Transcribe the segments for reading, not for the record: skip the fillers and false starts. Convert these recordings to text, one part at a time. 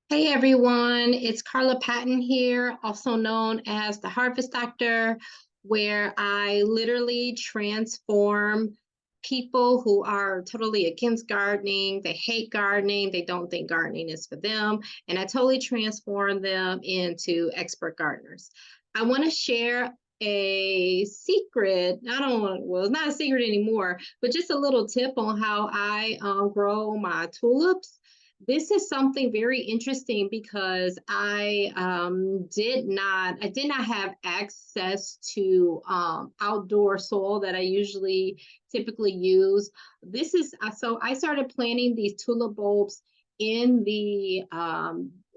Hey everyone, it's Carla Patton here, also known as the Harvest Doctor, where I literally transform people who are totally against gardening, they hate gardening, they don't think gardening is for them, and I totally transform them into expert gardeners. I want to share a secret. I don't want, well, it's not a secret anymore, but just a little tip on how I grow my tulips. This is something very interesting because I did not have access to outdoor soil that I usually typically use. So I started planting these tulip bulbs in the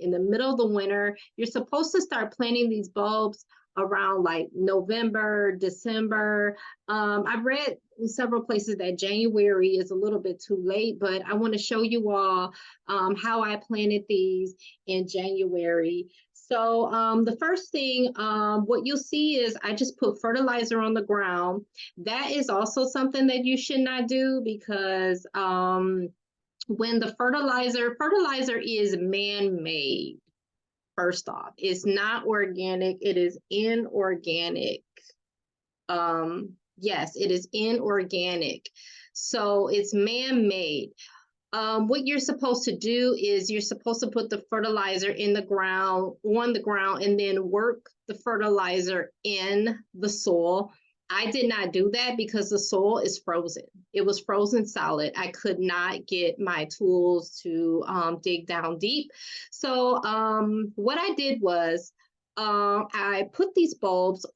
middle of the winter. You're supposed to start planting these bulbs around like November, December. I've read in several places that January is a little bit too late, but I want to show you all how I planted these in January. So the first thing, what you'll see is I just put fertilizer on the ground. That is also something that you should not do because when the fertilizer is man-made, first off, it's not organic, it is inorganic. Yes, it is inorganic. So it's man-made. What you're supposed to do is you're supposed to put the fertilizer in the ground, on the ground, and then work the fertilizer in the soil. I did not do that because the soil is frozen. It was frozen solid. I could not get my tools to dig down deep. So what I did was I put these bulbs of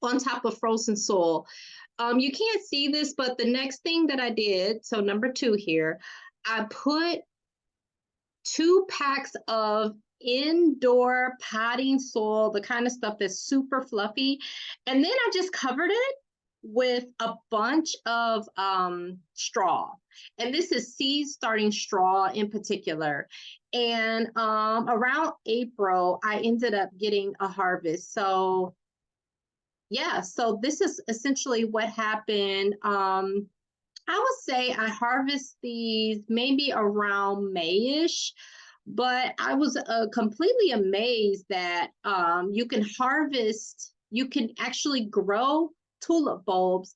on top of frozen soil. You can't see this, but the next thing that I did, so number two here, I put 2 packs of indoor potting soil, the kind of stuff that's super fluffy. And then I just covered it with a bunch of straw. And this is seed starting straw in particular. And around April, I ended up getting a harvest. So yeah, so this is essentially what happened. I would say I harvest these maybe around Mayish, but I was completely amazed that you can actually grow tulip bulbs,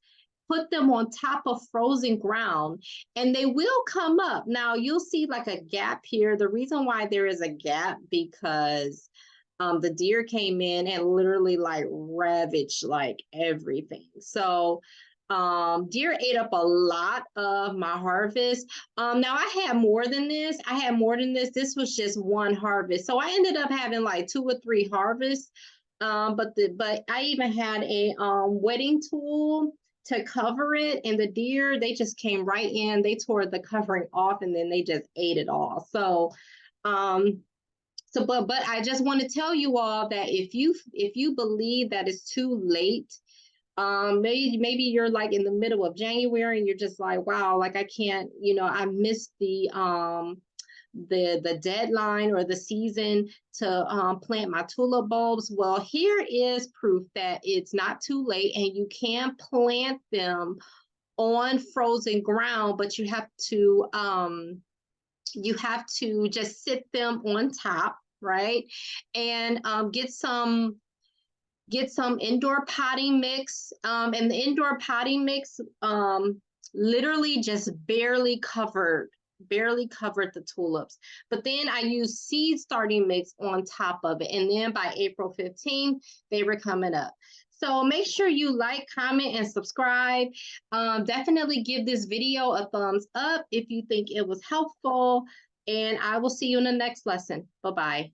put them on top of frozen ground, and they will come up. Now you'll see like a gap here. The reason why there is a gap because the deer came in and literally like ravaged like everything. So deer ate up a lot of my harvest. Now I had more than this. I had more than this. This was just one harvest. So I ended up having like 2 or 3 harvests. But I even had a wetting tool to cover it, and the deer, they just came right in. They tore the covering off and then they just ate it all. Um but I just want to tell you all that if you believe that it's too late, maybe you're like in the middle of January and you're just like, wow, like I can't, I missed the deadline or the season to plant my tulip bulbs. Well, here is proof that it's not too late and you can plant them on frozen ground, but you have to just sit them on top, right? And get some indoor potting mix. And the indoor potting mix literally just barely covered the tulips. But then I used seed starting mix on top of it. And then by April 15th, they were coming up. So make sure you like, comment, and subscribe. Definitely give this video a thumbs up if you think it was helpful. And I will see you in the next lesson. Bye-bye.